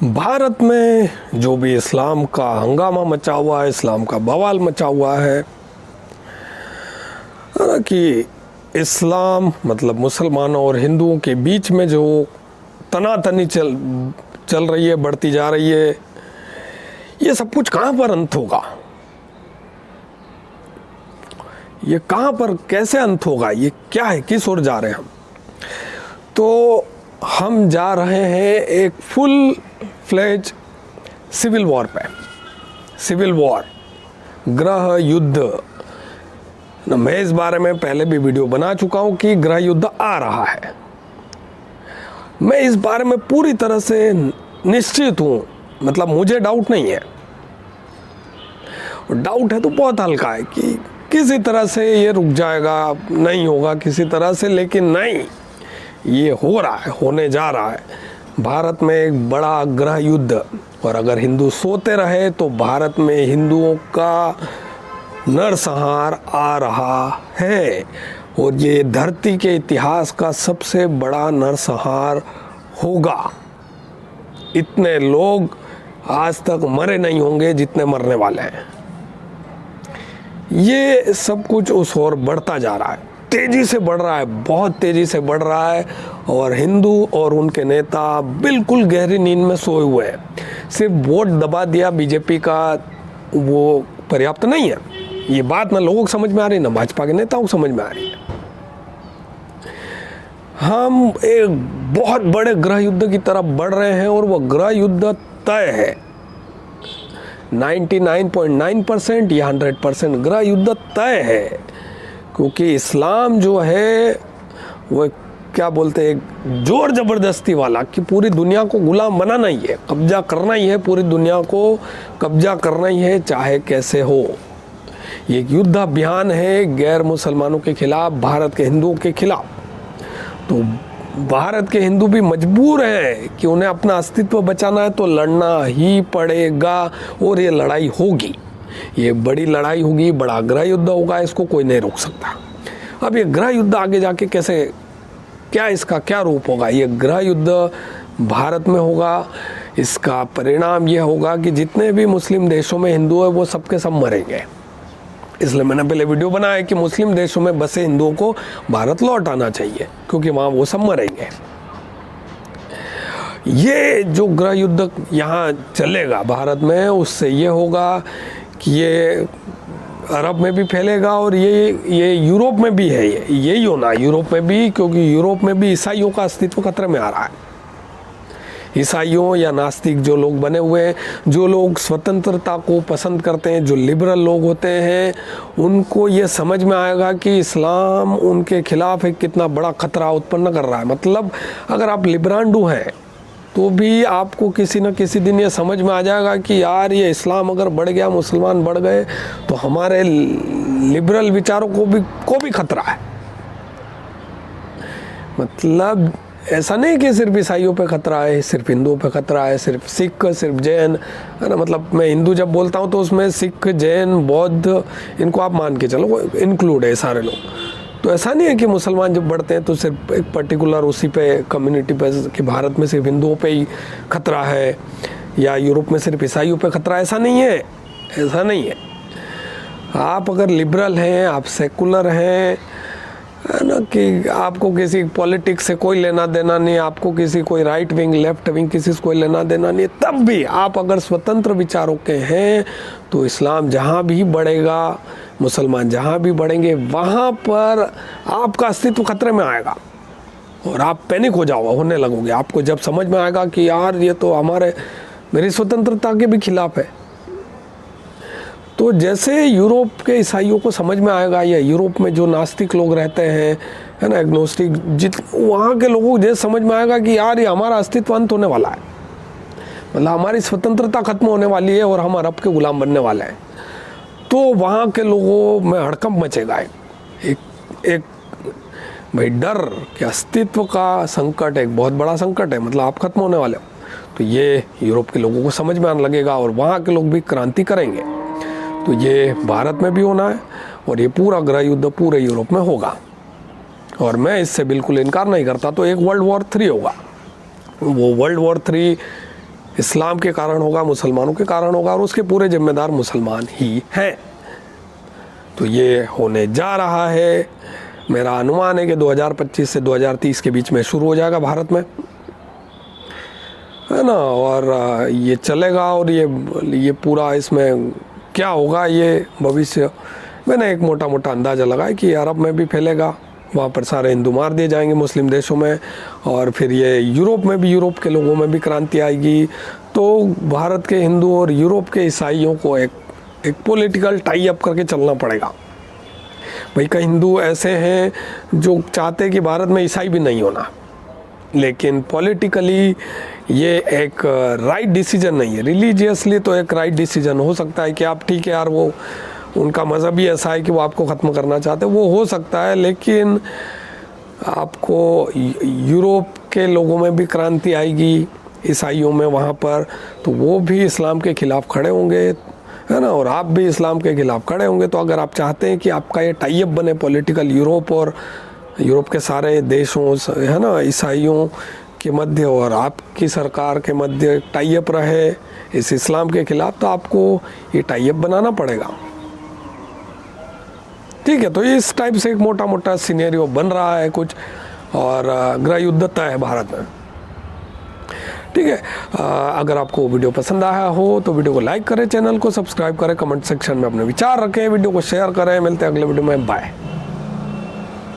भारत में जो भी इस्लाम का हंगामा मचा हुआ है, इस्लाम का बवाल मचा हुआ है कि इस्लाम मतलब मुसलमानों और हिंदुओं के बीच में जो तनातनी चल रही है, बढ़ती जा रही है, ये सब कुछ कहाँ पर अंत होगा? ये कहाँ पर कैसे अंत होगा? ये क्या है? किस ओर जा रहे हैं हम? तो हम जा रहे हैं एक फुल फ्लेज सिविल वॉर पे। सिविल वॉर, गृह युद्ध। मैं इस बारे में पहले भी वीडियो बना चुका हूं कि गृह युद्ध आ रहा है। मैं इस बारे में पूरी तरह से निश्चित हूं, मतलब मुझे डाउट नहीं है। डाउट है तो बहुत हल्का है कि किसी तरह से ये रुक जाएगा, नहीं होगा किसी तरह से, लेकिन नहीं, ये हो रहा है, होने जा रहा है। भारत में एक बड़ा गृह युद्ध, और अगर हिंदू सोते रहे तो भारत में हिंदुओं का नरसंहार आ रहा है, और ये धरती के इतिहास का सबसे बड़ा नरसंहार होगा। इतने लोग आज तक मरे नहीं होंगे जितने मरने वाले हैं। ये सब कुछ उस ओर बढ़ता जा रहा है, तेजी से बढ़ रहा है, बहुत तेजी से बढ़ रहा है। और हिंदू और उनके नेता बिल्कुल गहरी नींद में सोए हुए हैं। सिर्फ वोट दबा दिया बीजेपी का वो पर्याप्त नहीं है। ये बात ना लोगों को समझ में आ रही, ना भाजपा के नेताओं को समझ में आ रही है। हम एक बहुत बड़े गृह युद्ध की तरफ बढ़ रहे हैं, और वो गृह युद्ध तय है। 99.9% या 100% गृह युद्ध तय है, क्योंकि इस्लाम जो है वो क्या बोलते हैं, जोर ज़बरदस्ती वाला, कि पूरी दुनिया को गुलाम बनाना ही है, कब्जा करना ही है, पूरी दुनिया को कब्जा करना ही है, चाहे कैसे हो। ये एक युद्ध अभियान है गैर मुसलमानों के खिलाफ, भारत के हिंदुओं के खिलाफ। तो भारत के हिंदू भी मजबूर हैं कि उन्हें अपना अस्तित्व बचाना है तो लड़ना ही पड़ेगा, और ये लड़ाई होगी, ये बड़ी लड़ाई होगी, बड़ा गृह युद्ध होगा, इसको कोई नहीं रोक सकता। अब ये गृह युद्ध आगे जाके कैसे, क्या इसका क्या रूप होगा? ये गृह युद्ध भारत में होगा। इसका परिणाम ये होगा कि जितने भी मुस्लिम देशों में हिंदू है वो सबके सब मरेंगे। इसलिए मैंने पहले वीडियो बनाया कि मुस्लिम देशों में बसे हिंदुओं को भारत लौट आना चाहिए, क्योंकि वहाँ वो सब मरेंगे। ये जो गृह युद्ध यहाँ चलेगा भारत में, उससे ये होगा कि ये अरब में भी फैलेगा, और ये यूरोप में भी है। यही होना यूरोप में भी, क्योंकि यूरोप में भी ईसाइयों का अस्तित्व खतरे में आ रहा है। ईसाइयों या नास्तिक जो लोग बने हुए हैं, जो लोग स्वतंत्रता को पसंद करते हैं, जो लिबरल लोग होते हैं, उनको ये समझ में आएगा कि इस्लाम उनके खिलाफ एक कितना बड़ा खतरा उत्पन्न कर रहा है। मतलब अगर आप लिबरांडू हैं तो भी आपको किसी न किसी दिन ये समझ में आ जाएगा कि यार ये इस्लाम अगर बढ़ गया, मुसलमान बढ़ गए, तो हमारे लिबरल विचारों को भी खतरा है। मतलब ऐसा नहीं कि सिर्फ ईसाइयों पे खतरा है, सिर्फ हिंदुओं पे खतरा है, सिर्फ सिख, सिर्फ जैन, है ना। मतलब मैं हिंदू जब बोलता हूँ तो उसमें सिख, जैन, बौद्ध, इनको आप मान के चलो, इंक्लूड है सारे लोग। तो ऐसा नहीं है कि मुसलमान जब बढ़ते हैं तो सिर्फ एक पर्टिकुलर उसी पे कम्युनिटी पे, कि भारत में सिर्फ हिंदुओं पे ही खतरा है या यूरोप में सिर्फ ईसाइयों पे खतरा है। ऐसा नहीं है, ऐसा नहीं है। आप अगर लिबरल हैं, आप सेकुलर हैं, है ना, कि आपको किसी पॉलिटिक्स से कोई लेना देना नहीं, आपको किसी कोई राइट विंग, लेफ्ट विंग, किसी से कोई लेना देना नहीं, तब भी आप अगर स्वतंत्र विचारों के हैं तो इस्लाम जहाँ भी बढ़ेगा, मुसलमान जहाँ भी बढ़ेंगे, वहाँ पर आपका अस्तित्व खतरे में आएगा, और आप पैनिक होने लगोगे। आपको जब समझ में आएगा कि यार ये तो मेरी स्वतंत्रता के भी खिलाफ है। तो जैसे यूरोप के ईसाइयों को समझ में आएगा, या यूरोप में जो नास्तिक लोग रहते हैं, है ना, एग्नोस्टिक, वहाँ के लोगों को जैसे समझ में आएगा कि यार ये हमारा अस्तित्व अंत होने वाला है, मतलब हमारी स्वतंत्रता खत्म होने वाली है और हम अरब के गुलाम बनने वाले हैं, तो वहाँ के लोगों में हड़कंप मचेगा। एक भाई डर कि अस्तित्व का संकट एक बहुत बड़ा संकट है, मतलब आप खत्म होने वाले हो। तो ये यूरोप के लोगों को समझ में आने लगेगा, और वहाँ के लोग भी क्रांति करेंगे। तो ये भारत में भी होना है, और ये पूरा गृह युद्ध पूरे यूरोप में होगा, और मैं इससे बिल्कुल इनकार नहीं करता। तो एक वर्ल्ड वॉर 3 होगा। वो वर्ल्ड वॉर 3 इस्लाम के कारण होगा, मुसलमानों के कारण होगा, और उसके पूरे जिम्मेदार मुसलमान ही हैं। तो ये होने जा रहा है। मेरा अनुमान है कि 2025 से 2030 के बीच में शुरू हो जाएगा भारत में, है ना। और ये चलेगा, और ये पूरा इसमें क्या होगा ये भविष्य मैंने एक मोटा मोटा अंदाज़ा लगाया कि अरब में भी फैलेगा, वहाँ पर सारे हिंदू मार दिए जाएंगे मुस्लिम देशों में, और फिर ये यूरोप में भी, यूरोप के लोगों में भी क्रांति आएगी। तो भारत के हिंदू और यूरोप के ईसाइयों को एक पॉलिटिकल टाई अप करके चलना पड़ेगा। भाई कई हिंदू ऐसे हैं जो चाहते हैं कि भारत में ईसाई भी नहीं होना, लेकिन पॉलिटिकली ये एक राइट डिसीजन नहीं है। रिलीजियसली तो एक राइट डिसीजन हो सकता है कि आप ठीक है यार, वो उनका मज़हब ही ऐसा है कि वो आपको ख़त्म करना चाहते हैं, वो हो सकता है। लेकिन आपको यूरोप के लोगों में भी क्रांति आएगी, ईसाइयों में वहाँ पर, तो वो भी इस्लाम के ख़िलाफ़ खड़े होंगे, है ना, और आप भी इस्लाम के ख़िलाफ़ खड़े होंगे। तो अगर आप चाहते हैं कि आपका ये टाई अप बने पॉलिटिकल, यूरोप और यूरोप के सारे देशों, है ना, ईसाइयों के मध्य और आपकी सरकार के मध्य टाई अप रहे इस इस्लाम के ख़िलाफ़, तो आपको ये टाई अप बनाना पड़ेगा। ठीक है, तो इस टाइप से एक मोटा मोटा सिनेरियो बन रहा है कुछ, और गृह युद्ध तय है भारत में। ठीक है, अगर आपको वीडियो पसंद आया हो तो वीडियो को लाइक करें, चैनल को सब्सक्राइब करें, कमेंट सेक्शन में अपने विचार रखें, वीडियो को शेयर करें। मिलते हैं अगले वीडियो में, बाय।